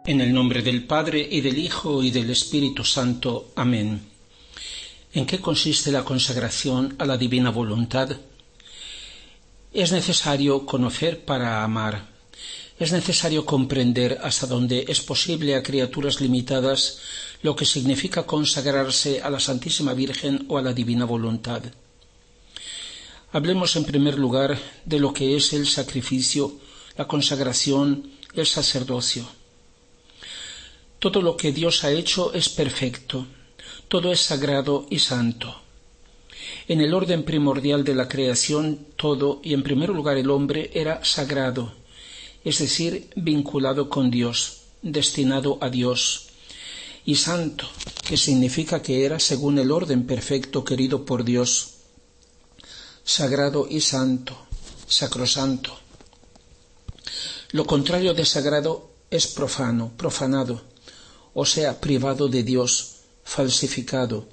En el nombre del Padre, y del Hijo, y del Espíritu Santo. Amén. ¿En qué consiste la consagración a la divina voluntad? Es necesario conocer para amar. Es necesario comprender hasta dónde es posible a criaturas limitadas lo que significa consagrarse a la Santísima Virgen o a la divina voluntad. Hablemos en primer lugar de lo que es el sacrificio, la consagración, el sacerdocio. Todo lo que Dios ha hecho es perfecto, todo es sagrado y santo. En el orden primordial de la creación, todo, y en primer lugar el hombre, era sagrado, es decir, vinculado con Dios, destinado a Dios, y santo, que significa que era según el orden perfecto querido por Dios, sagrado y santo, sacrosanto. Lo contrario de sagrado es profano, profanado, o sea, privado de Dios, falsificado,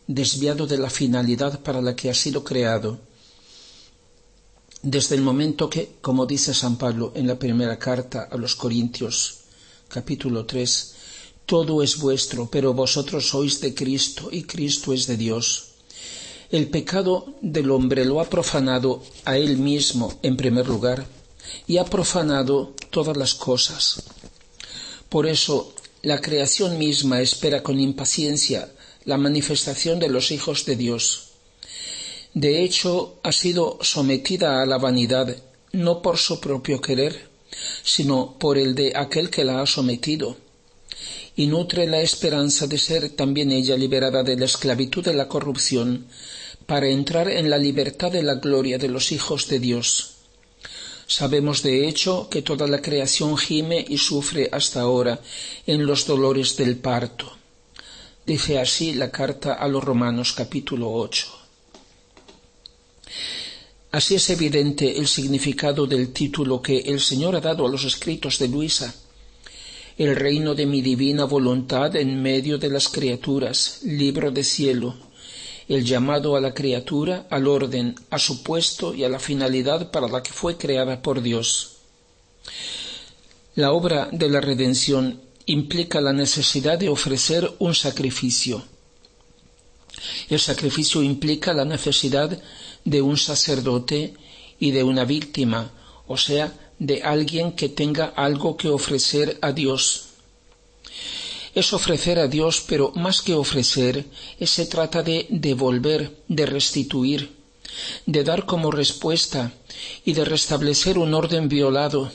desviado de la finalidad para la que ha sido creado. Desde el momento que, como dice San Pablo en la primera carta a los Corintios, capítulo 3, todo es vuestro, pero vosotros sois de Cristo y Cristo es de Dios. El pecado del hombre lo ha profanado a él mismo en primer lugar y ha profanado todas las cosas. Por eso, la creación misma espera con impaciencia la manifestación de los hijos de Dios. De hecho, ha sido sometida a la vanidad, no por su propio querer, sino por el de aquel que la ha sometido, y nutre la esperanza de ser también ella liberada de la esclavitud de la corrupción, para entrar en la libertad de la gloria de los hijos de Dios. Sabemos de hecho que toda la creación gime y sufre hasta ahora en los dolores del parto. Dice así la carta a los Romanos capítulo 8. Así es evidente el significado del título que el Señor ha dado a los escritos de Luisa: El reino de mi divina voluntad en medio de las criaturas, libro de cielo. El llamado a la criatura, al orden, a su puesto y a la finalidad para la que fue creada por Dios. La obra de la redención implica la necesidad de ofrecer un sacrificio. El sacrificio implica la necesidad de un sacerdote y de una víctima, o sea, de alguien que tenga algo que ofrecer a Dios. Es ofrecer a Dios, pero más que ofrecer, se trata de devolver, de restituir, de dar como respuesta y de restablecer un orden violado,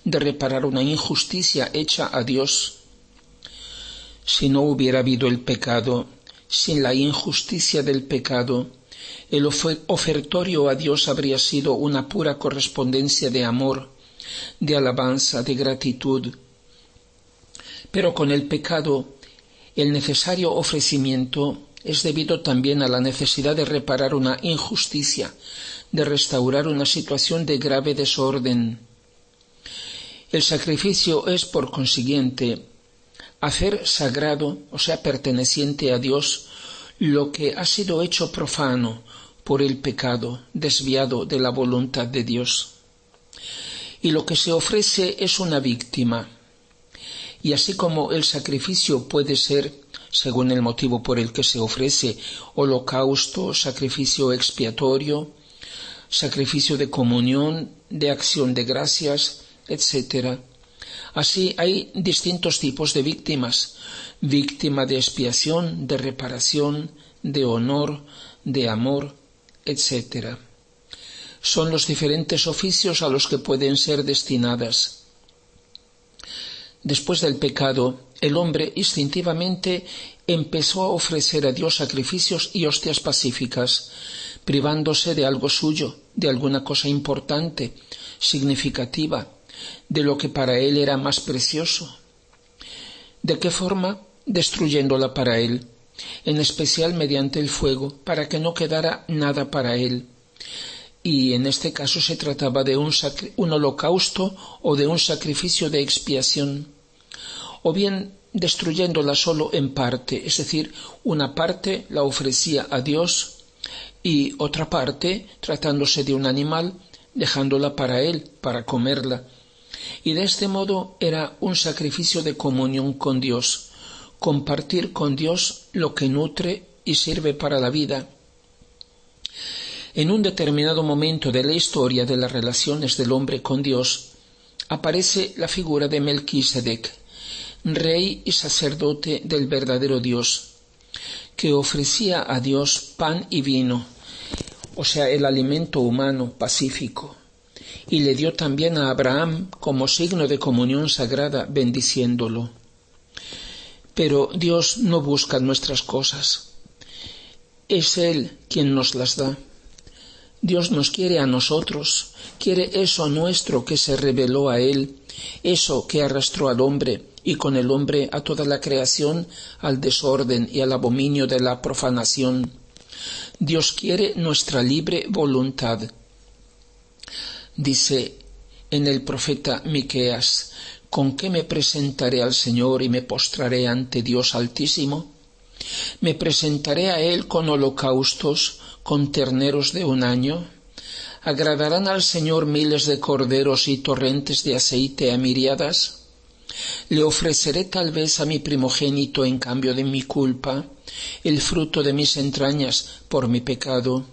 de reparar una injusticia hecha a Dios. Si no hubiera habido el pecado, sin la injusticia del pecado, el ofertorio a Dios habría sido una pura correspondencia de amor, de alabanza, de gratitud. Pero con el pecado, el necesario ofrecimiento es debido también a la necesidad de reparar una injusticia, de restaurar una situación de grave desorden. El sacrificio es, por consiguiente, hacer sagrado, o sea, perteneciente a Dios, lo que ha sido hecho profano por el pecado, desviado de la voluntad de Dios. Y lo que se ofrece es una víctima. Y así como el sacrificio puede ser, según el motivo por el que se ofrece, holocausto, sacrificio expiatorio, sacrificio de comunión, de acción de gracias, etc. Así hay distintos tipos de víctimas: víctima de expiación, de reparación, de honor, de amor, etc. Son los diferentes oficios a los que pueden ser destinadas. Después del pecado, el hombre instintivamente empezó a ofrecer a Dios sacrificios y hostias pacíficas, privándose de algo suyo, de alguna cosa importante, significativa, de lo que para él era más precioso. ¿De qué forma? Destruyéndola para él, en especial mediante el fuego, para que no quedara nada para él. Y en este caso se trataba de un holocausto o de un sacrificio de expiación, o bien destruyéndola solo en parte, es decir, una parte la ofrecía a Dios y otra parte, tratándose de un animal, dejándola para él, para comerla, y de este modo era un sacrificio de comunión con Dios, compartir con Dios lo que nutre y sirve para la vida. En un determinado momento de la historia de las relaciones del hombre con Dios, aparece la figura de Melquisedec, rey y sacerdote del verdadero Dios, que ofrecía a Dios pan y vino, o sea, el alimento humano pacífico, y le dio también a Abraham como signo de comunión sagrada, bendiciéndolo. Pero Dios no busca nuestras cosas, es Él quien nos las da. Dios nos quiere a nosotros, quiere eso nuestro que se reveló a Él, eso que arrastró al hombre y con el hombre a toda la creación al desorden y al abominio de la profanación. Dios quiere nuestra libre voluntad. Dice en el profeta Miqueas: ¿con qué me presentaré al Señor y me postraré ante Dios Altísimo? ¿Me presentaré a Él con holocaustos, con terneros de un año? ¿Agradarán al Señor miles de corderos y torrentes de aceite a miríadas? ¿Le ofreceré tal vez a mi primogénito en cambio de mi culpa, el fruto de mis entrañas por mi pecado?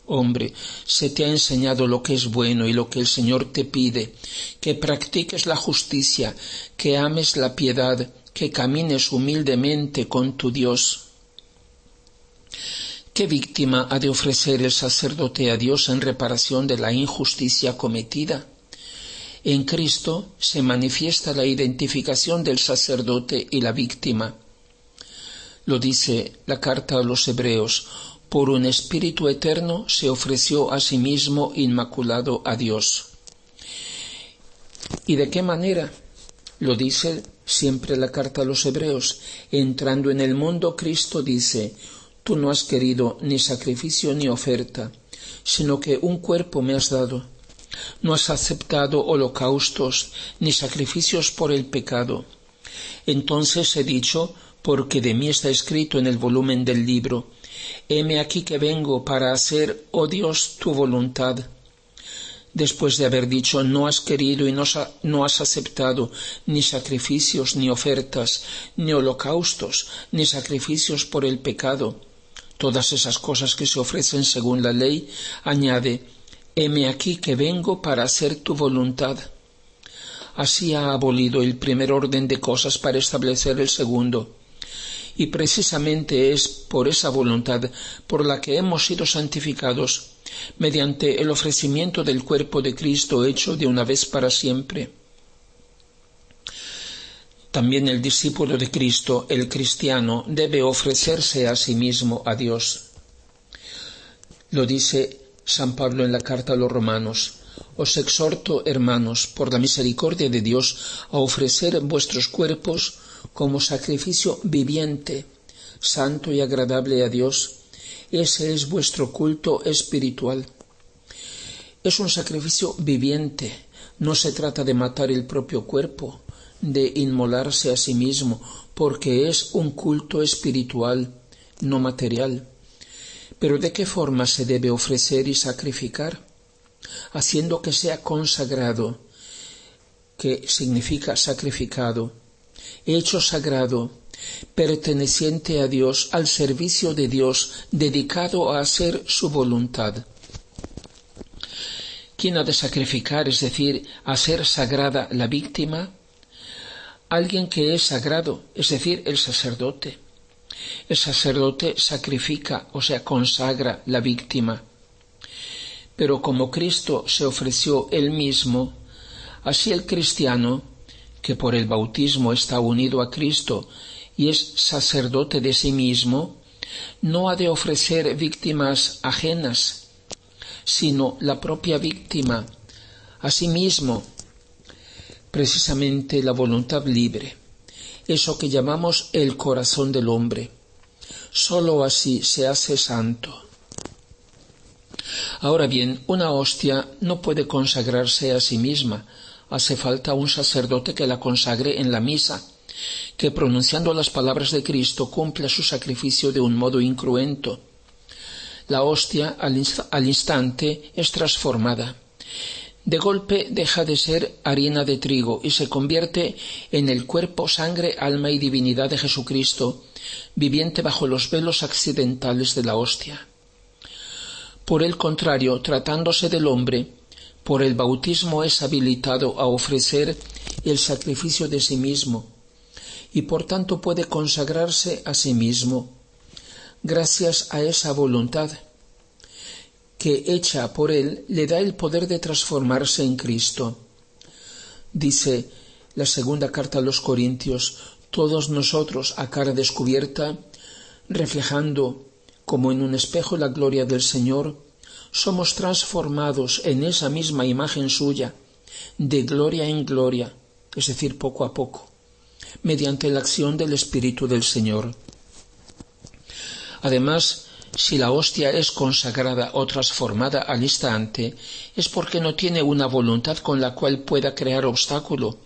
Hombre, se te ha enseñado lo que es bueno y lo que el Señor te pide, que practiques la justicia, que ames la piedad, que camines humildemente con tu Dios. ¿Qué víctima ha de ofrecer el sacerdote a Dios en reparación de la injusticia cometida? En Cristo se manifiesta la identificación del sacerdote y la víctima. Lo dice la carta a los Hebreos: por un espíritu eterno se ofreció a sí mismo inmaculado a Dios. ¿Y de qué manera? Lo dice siempre la carta a los Hebreos. Entrando en el mundo, Cristo dice: tú no has querido ni sacrificio ni oferta, sino que un cuerpo me has dado. No has aceptado holocaustos ni sacrificios por el pecado. Entonces he dicho, porque de mí está escrito en el volumen del libro: heme aquí que vengo para hacer, oh Dios, tu voluntad. Después de haber dicho: no has querido y no has aceptado ni sacrificios ni ofertas, ni holocaustos, ni sacrificios por el pecado, todas esas cosas que se ofrecen según la ley, añade: heme aquí que vengo para hacer tu voluntad. Así ha abolido el primer orden de cosas para establecer el segundo. Y precisamente es por esa voluntad por la que hemos sido santificados, mediante el ofrecimiento del cuerpo de Cristo hecho de una vez para siempre. También el discípulo de Cristo, el cristiano, debe ofrecerse a sí mismo a Dios. Lo dice San Pablo en la carta a los Romanos: os exhorto, hermanos, por la misericordia de Dios, a ofrecer vuestros cuerpos como sacrificio viviente, santo y agradable a Dios. Ese es vuestro culto espiritual. Es un sacrificio viviente. No se trata de matar el propio cuerpo, de inmolarse a sí mismo, porque es un culto espiritual, no material. Pero ¿de qué forma se debe ofrecer y sacrificar? Haciendo que sea consagrado, que significa sacrificado, hecho sagrado, perteneciente a Dios, al servicio de Dios, dedicado a hacer su voluntad. ¿Quién ha de sacrificar, es decir, hacer sagrada la víctima? Alguien que es sagrado, es decir, el sacerdote. El sacerdote sacrifica, o sea, consagra la víctima. Pero como Cristo se ofreció Él mismo, así el cristiano, que por el bautismo está unido a Cristo y es sacerdote de sí mismo, no ha de ofrecer víctimas ajenas, sino la propia víctima, a sí mismo, precisamente la voluntad libre, eso que llamamos el corazón del hombre. Sólo así se hace santo. Ahora bien, una hostia no puede consagrarse a sí misma. Hace falta un sacerdote que la consagre en la misa, que pronunciando las palabras de Cristo cumpla su sacrificio de un modo incruento. La hostia al instante es transformada. De golpe deja de ser harina de trigo y se convierte en el cuerpo, sangre, alma y divinidad de Jesucristo, viviente bajo los velos accidentales de la hostia. Por el contrario, tratándose del hombre, por el bautismo es habilitado a ofrecer el sacrificio de sí mismo y por tanto puede consagrarse a sí mismo, gracias a esa voluntad que, hecha por él, le da el poder de transformarse en Cristo. Dice la segunda carta a los Corintios: todos nosotros, a cara descubierta, reflejando como en un espejo la gloria del Señor, somos transformados en esa misma imagen suya, de gloria en gloria, es decir, poco a poco, mediante la acción del Espíritu del Señor. Además, si la hostia es consagrada o transformada al instante, es porque no tiene una voluntad con la cual pueda crear obstáculo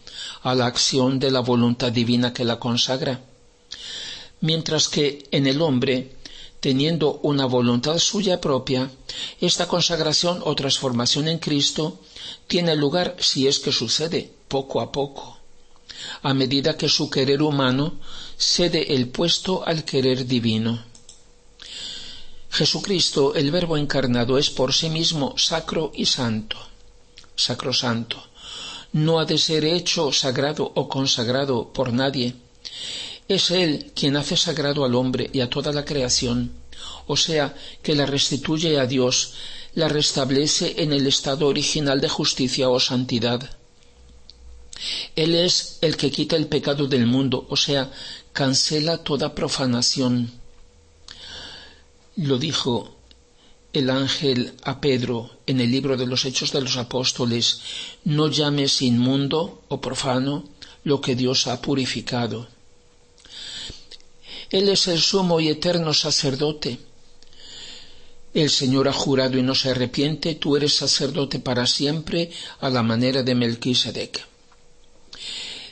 a la acción de la voluntad divina que la consagra. Mientras que en el hombre, teniendo una voluntad suya propia, esta consagración o transformación en Cristo tiene lugar, si es que sucede, poco a poco, a medida que su querer humano cede el puesto al querer divino. Jesucristo, el Verbo encarnado, es por sí mismo sacro y santo, sacrosanto. No ha de ser hecho sagrado o consagrado por nadie. Es Él quien hace sagrado al hombre y a toda la creación, o sea, que la restituye a Dios, la restablece en el estado original de justicia o santidad. Él es el que quita el pecado del mundo, o sea, cancela toda profanación. Lo dijo el ángel a Pedro en el libro de los Hechos de los Apóstoles: no llames inmundo o profano lo que Dios ha purificado. Él es el sumo y eterno sacerdote. El Señor ha jurado y no se arrepiente: tú eres sacerdote para siempre, a la manera de Melquisedec.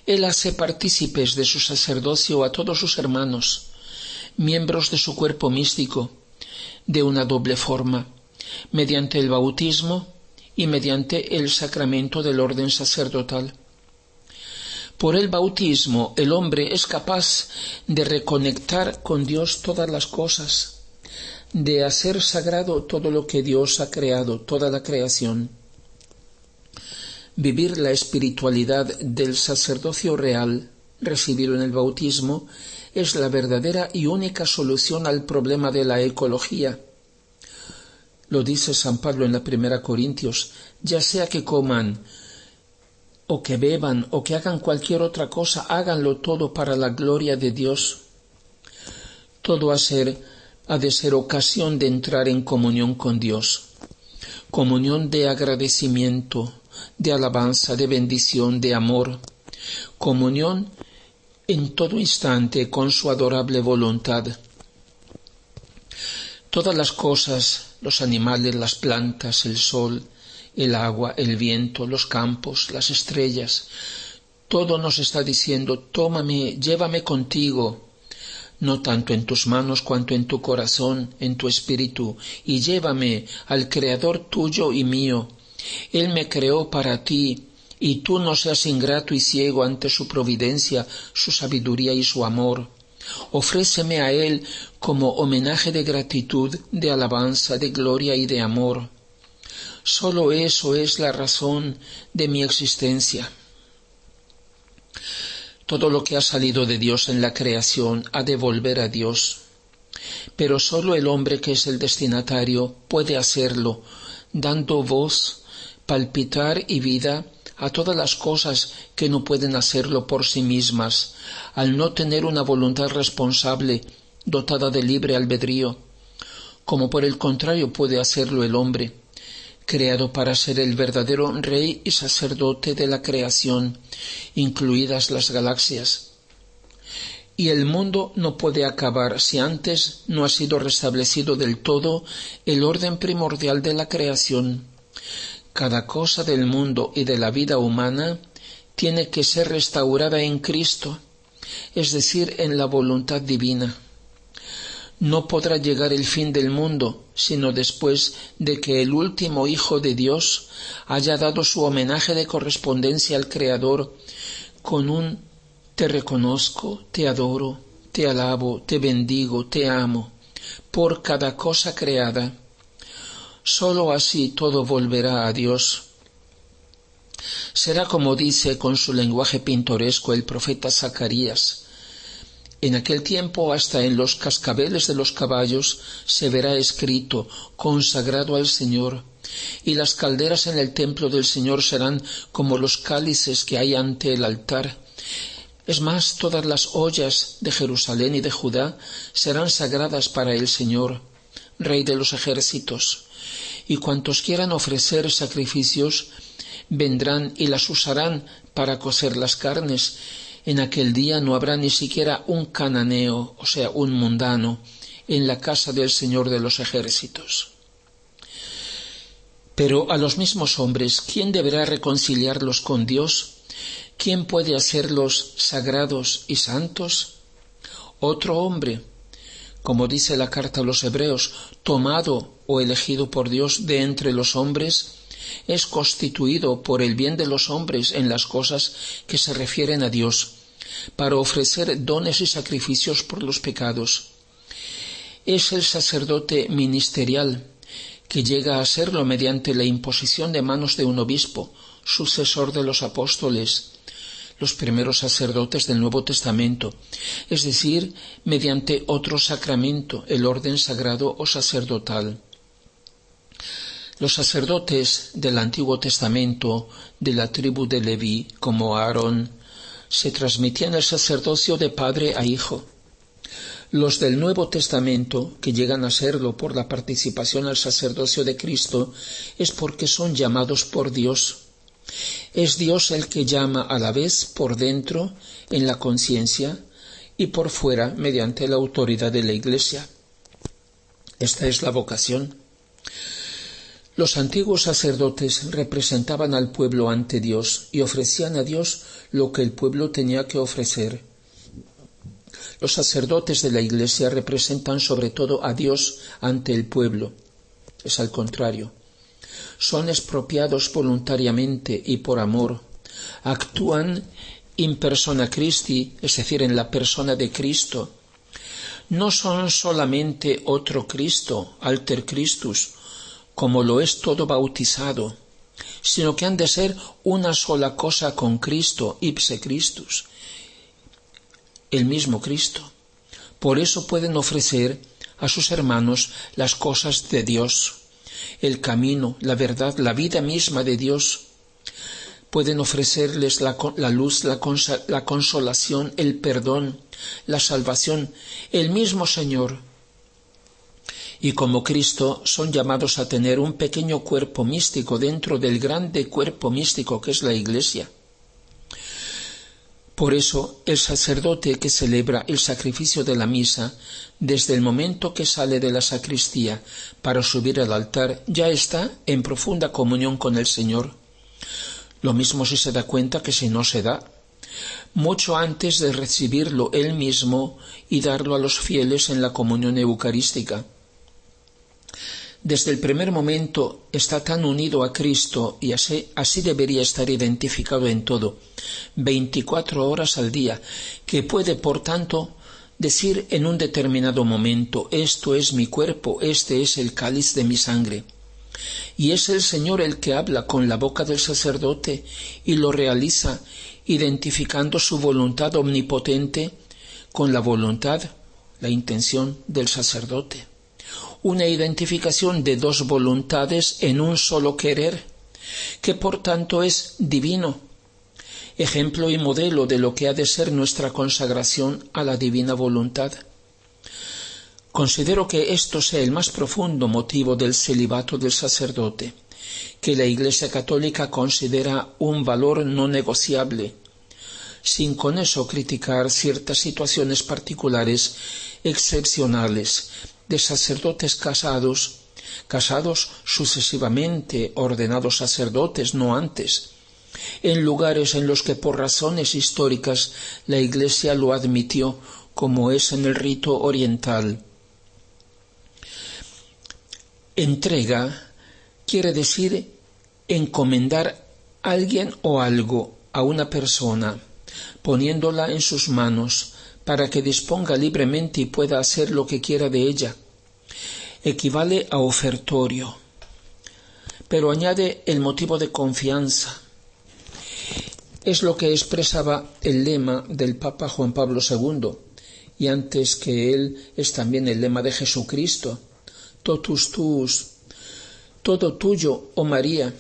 Él hace partícipes de su sacerdocio a todos sus hermanos, miembros de su cuerpo místico, de una doble forma, mediante el bautismo y mediante el sacramento del orden sacerdotal. Por el bautismo, el hombre es capaz de reconectar con Dios todas las cosas, de hacer sagrado todo lo que Dios ha creado, toda la creación. Vivir la espiritualidad del sacerdocio real, recibido en el bautismo, es la verdadera y única solución al problema de la ecología. Lo dice San Pablo en la 1 Corintios: ya sea que coman o que beban o que hagan cualquier otra cosa, háganlo todo para la gloria de Dios. Todo ha de ser ocasión de entrar en comunión con Dios, comunión de agradecimiento, de alabanza, de bendición, de amor, comunión en todo instante con su adorable voluntad. Todas las cosas, los animales, las plantas, el sol, el agua, el viento, los campos, las estrellas, todo nos está diciendo: tómame, llévame contigo, no tanto en tus manos cuanto en tu corazón, en tu espíritu, y llévame al Creador tuyo y mío. Él me creó para ti, y tú no seas ingrato y ciego ante su providencia, su sabiduría y su amor. Ofréceme a Él como homenaje de gratitud, de alabanza, de gloria y de amor. Solo eso es la razón de mi existencia. Todo lo que ha salido de Dios en la creación ha de volver a Dios, pero solo el hombre, que es el destinatario, puede hacerlo, dando voz, palpitar y vida a todas las cosas que no pueden hacerlo por sí mismas, al no tener una voluntad responsable, dotada de libre albedrío, como por el contrario puede hacerlo el hombre, creado para ser el verdadero rey y sacerdote de la creación, incluidas las galaxias. Y el mundo no puede acabar si antes no ha sido restablecido del todo el orden primordial de la creación. Cada cosa del mundo y de la vida humana tiene que ser restaurada en Cristo, es decir, en la voluntad divina. no podrá llegar el fin del mundo, sino después de que el último Hijo de Dios haya dado su homenaje de correspondencia al Creador con un te reconozco, te adoro, te alabo, te bendigo, te amo, por cada cosa creada. Sólo así todo volverá a Dios. Será como dice con su lenguaje pintoresco el profeta Zacarías: en aquel tiempo hasta en los cascabeles de los caballos se verá escrito: consagrado al Señor, y las calderas en el templo del Señor serán como los cálices que hay ante el altar. Es más, todas las ollas de Jerusalén y de Judá serán sagradas para el Señor, Rey de los ejércitos, y cuantos quieran ofrecer sacrificios vendrán y las usarán para cocer las carnes. En aquel día no habrá ni siquiera un cananeo, o sea, un mundano, en la casa del Señor de los ejércitos. Pero a los mismos hombres, ¿quién deberá reconciliarlos con Dios? ¿Quién puede hacerlos sagrados y santos? Otro hombre, como dice la carta a los Hebreos, tomado o elegido por Dios de entre los hombres, es constituido por el bien de los hombres en las cosas que se refieren a Dios, para ofrecer dones y sacrificios por los pecados. Es el sacerdote ministerial, que llega a serlo mediante la imposición de manos de un obispo, sucesor de los apóstoles, los primeros sacerdotes del Nuevo Testamento, es decir, mediante otro sacramento, el orden sagrado o sacerdotal. Los sacerdotes del Antiguo Testamento, de la tribu de Leví, como Aarón, se transmitían el sacerdocio de padre a hijo. Los del Nuevo Testamento, que llegan a serlo por la participación al sacerdocio de Cristo, es porque son llamados por Dios. Es Dios el que llama a la vez por dentro, en la conciencia, y por fuera, mediante la autoridad de la Iglesia. Esta es la vocación. Los antiguos sacerdotes representaban al pueblo ante Dios y ofrecían a Dios lo que el pueblo tenía que ofrecer. Los sacerdotes de la Iglesia representan sobre todo a Dios ante el pueblo. Es al contrario. Son expropiados voluntariamente y por amor. Actúan in persona Christi, es decir, en la persona de Cristo. No son solamente otro Cristo, alter Christus, como lo es todo bautizado, sino que han de ser una sola cosa con Cristo, ipse Christus, el mismo Cristo. Por eso pueden ofrecer a sus hermanos las cosas de Dios, el camino, la verdad, la vida misma de Dios. Pueden ofrecerles la luz, la consolación, el perdón, la salvación, el mismo Señor. Y como Cristo son llamados a tener un pequeño cuerpo místico dentro del grande cuerpo místico que es la Iglesia. Por eso el sacerdote que celebra el sacrificio de la misa, desde el momento que sale de la sacristía para subir al altar, ya está en profunda comunión con el Señor. Lo mismo si se da cuenta que si no se da. Mucho antes de recibirlo él mismo y darlo a los fieles en la comunión eucarística. Desde el primer momento está tan unido a Cristo y así debería estar identificado en todo, 24 horas al día, que puede, por tanto, decir en un determinado momento: esto es mi cuerpo, este es el cáliz de mi sangre. Y es el Señor el que habla con la boca del sacerdote y lo realiza identificando su voluntad omnipotente con la voluntad, la intención del sacerdote. Una identificación de dos voluntades en un solo querer, que por tanto es divino, ejemplo y modelo de lo que ha de ser nuestra consagración a la divina voluntad. Considero que esto sea el más profundo motivo del celibato del sacerdote, que la Iglesia Católica considera un valor no negociable, sin con eso criticar ciertas situaciones particulares, excepcionales, de sacerdotes casados sucesivamente, ordenados sacerdotes, no antes, en lugares en los que por razones históricas la Iglesia lo admitió, como es en el rito oriental. Entrega quiere decir encomendar a alguien o algo a una persona, poniéndola en sus manos para que disponga libremente y pueda hacer lo que quiera de ella. Equivale a ofertorio, pero añade el motivo de confianza. Es lo que expresaba el lema del Papa Juan Pablo II, y antes que él es también el lema de Jesucristo: Totus tuus, todo tuyo, oh María.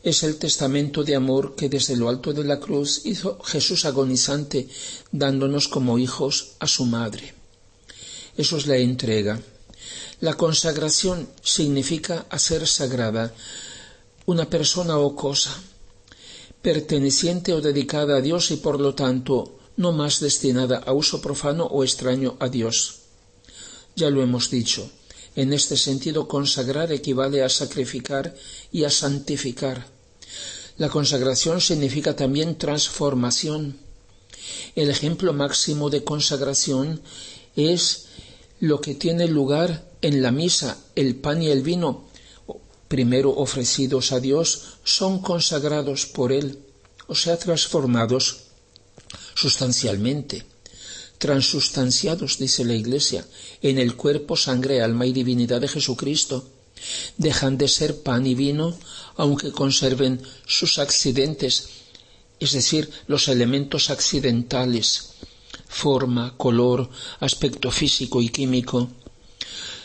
Es el testamento de amor que desde lo alto de la cruz hizo Jesús agonizante, dándonos como hijos a su madre. Eso es la entrega. La consagración significa hacer sagrada una persona o cosa, perteneciente o dedicada a Dios y por lo tanto no más destinada a uso profano o extraño a Dios. Ya lo hemos dicho. En este sentido, consagrar equivale a sacrificar y a santificar. La consagración significa también transformación. El ejemplo máximo de consagración es lo que tiene lugar en la misa. El pan y el vino, primero ofrecidos a Dios, son consagrados por Él, o sea, transformados sustancialmente. Transustanciados, dice la Iglesia, en el cuerpo, sangre, alma y divinidad de Jesucristo. Dejan de ser pan y vino, aunque conserven sus accidentes, es decir, los elementos accidentales, forma, color, aspecto físico y químico.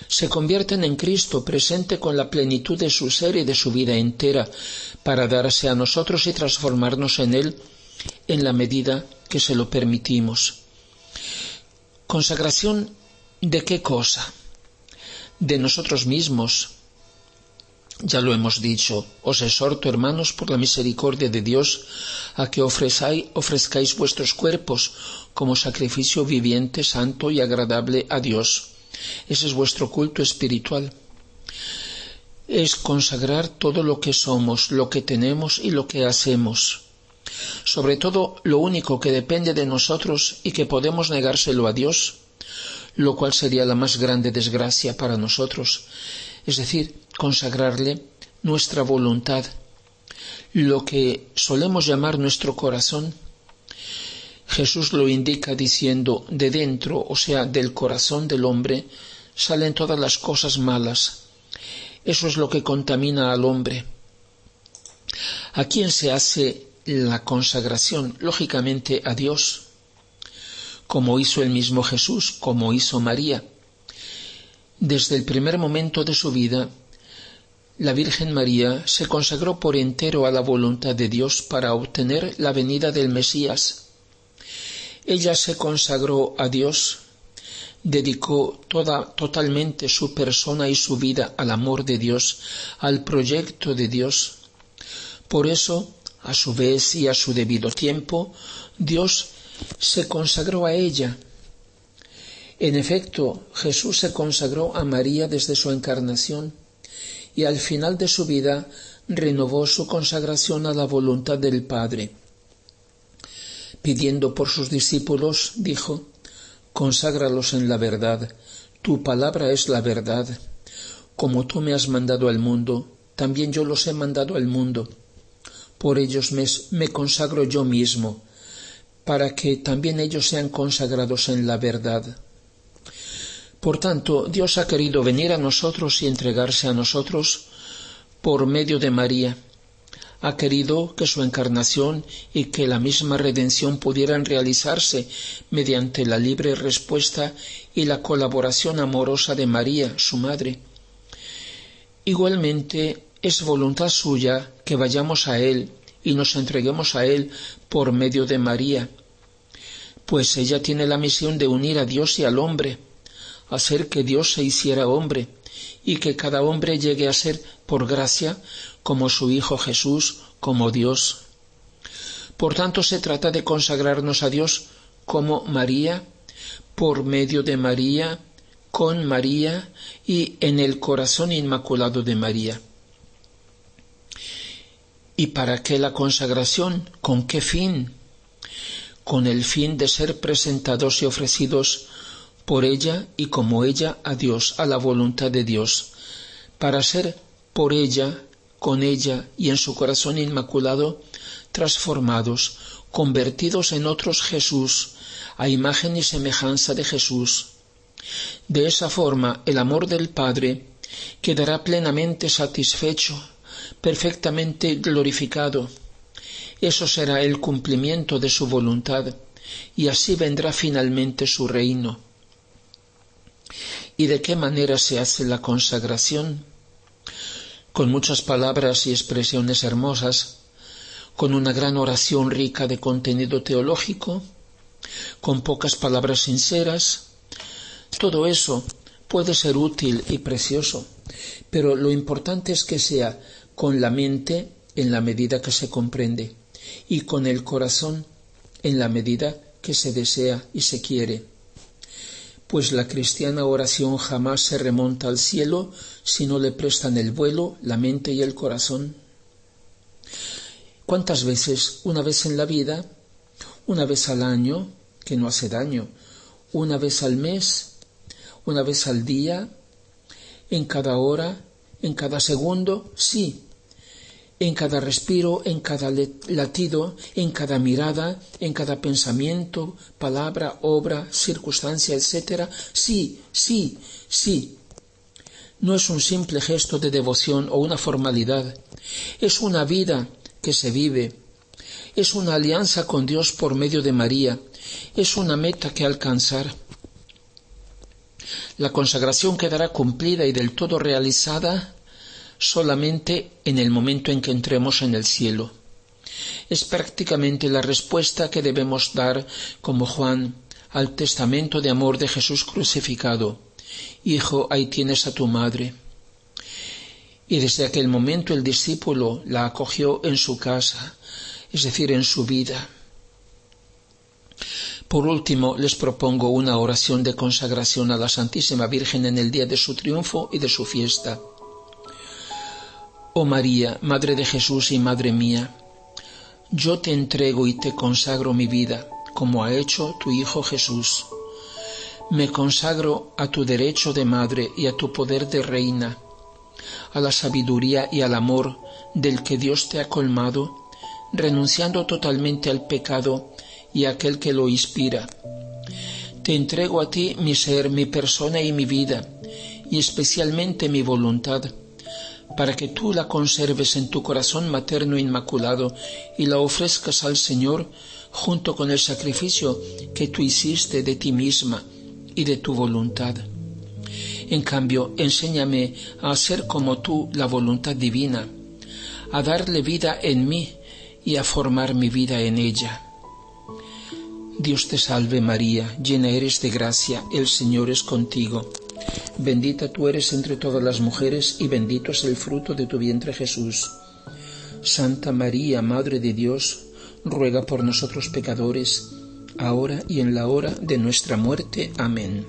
Se convierten en Cristo, presente con la plenitud de su ser y de su vida entera, para darse a nosotros y transformarnos en Él en la medida que se lo permitimos. ¿Consagración de qué cosa? De nosotros mismos. Ya lo hemos dicho. Os exhorto, hermanos, por la misericordia de Dios, a que ofrezcáis vuestros cuerpos como sacrificio viviente, santo y agradable a Dios. Ese es vuestro culto espiritual. Es consagrar todo lo que somos, lo que tenemos y lo que hacemos. Sobre todo lo único que depende de nosotros y que podemos negárselo a Dios, lo cual sería la más grande desgracia para nosotros, es decir, consagrarle nuestra voluntad, lo que solemos llamar nuestro corazón. Jesús lo indica diciendo: de dentro, o sea, del corazón del hombre, salen todas las cosas malas. Eso es lo que contamina al hombre. ¿A quién se hace la consagración? Lógicamente a Dios, como hizo el mismo Jesús, como hizo María. Desde el primer momento de su vida, la Virgen María se consagró por entero a la voluntad de Dios para obtener la venida del Mesías. Ella se consagró a Dios, dedicó totalmente su persona y su vida al amor de Dios, al proyecto de Dios. Por eso, a su vez y a su debido tiempo, Dios se consagró a ella. En efecto, Jesús se consagró a María desde su encarnación y al final de su vida renovó su consagración a la voluntad del Padre. Pidiendo por sus discípulos, dijo: conságralos en la verdad, tu palabra es la verdad. Como tú me has mandado al mundo, también yo los he mandado al mundo. Por ellos me consagro yo mismo, para que también ellos sean consagrados en la verdad. Por tanto, Dios ha querido venir a nosotros y entregarse a nosotros por medio de María. Ha querido que su encarnación y que la misma redención pudieran realizarse mediante la libre respuesta y la colaboración amorosa de María, su madre. Igualmente, es voluntad suya que vayamos a Él y nos entreguemos a Él por medio de María, pues ella tiene la misión de unir a Dios y al hombre, hacer que Dios se hiciera hombre y que cada hombre llegue a ser, por gracia, como su Hijo Jesús, como Dios. Por tanto, se trata de consagrarnos a Dios como María, por medio de María, con María y en el corazón inmaculado de María. ¿Y para qué la consagración? ¿Con qué fin? Con el fin de ser presentados y ofrecidos por ella y como ella a Dios, a la voluntad de Dios, para ser por ella, con ella y en su corazón inmaculado, transformados, convertidos en otros Jesús, a imagen y semejanza de Jesús. De esa forma, el amor del Padre quedará plenamente satisfecho, perfectamente glorificado. Eso será el cumplimiento de su voluntad, y así vendrá finalmente su reino. ¿Y de qué manera se hace la consagración? Con muchas palabras y expresiones hermosas, con una gran oración rica de contenido teológico, con pocas palabras sinceras. Todo eso puede ser útil y precioso, pero lo importante es que sea con la mente en la medida que se comprende y con el corazón en la medida que se desea y se quiere. Pues la cristiana oración jamás se remonta al cielo si no le prestan el vuelo, la mente y el corazón. ¿Cuántas veces? Una vez en la vida, una vez al año, que no hace daño, una vez al mes, una vez al día, en cada hora, en cada segundo, sí, en cada respiro, en cada latido, en cada mirada, en cada pensamiento, palabra, obra, circunstancia, etc. Sí, sí, sí. No es un simple gesto de devoción o una formalidad, es una vida que se vive, es una alianza con Dios por medio de María, es una meta que alcanzar. La consagración quedará cumplida y del todo realizada solamente en el momento en que entremos en el cielo. Es prácticamente la respuesta que debemos dar, como Juan, al testamento de amor de Jesús crucificado. Hijo, ahí tienes a tu madre. Y desde aquel momento el discípulo la acogió en su casa, es decir, en su vida. Por último, les propongo una oración de consagración a la Santísima Virgen en el día de su triunfo y de su fiesta. Oh María, Madre de Jesús y Madre mía, yo te entrego y te consagro mi vida, como ha hecho tu Hijo Jesús. Me consagro a tu derecho de madre y a tu poder de reina, a la sabiduría y al amor del que Dios te ha colmado, renunciando totalmente al pecado y a aquel que lo inspira. Te entrego a ti mi ser, mi persona y mi vida, y especialmente mi voluntad, para que tú la conserves en tu corazón materno inmaculado y la ofrezcas al Señor junto con el sacrificio que tú hiciste de ti misma y de tu voluntad. En cambio, enséñame a hacer como tú la voluntad divina, a darle vida en mí y a formar mi vida en ella. Dios te salve María, llena eres de gracia, el Señor es contigo. Bendita tú eres entre todas las mujeres y bendito es el fruto de tu vientre Jesús. Santa María, Madre de Dios, ruega por nosotros pecadores, ahora y en la hora de nuestra muerte. Amén.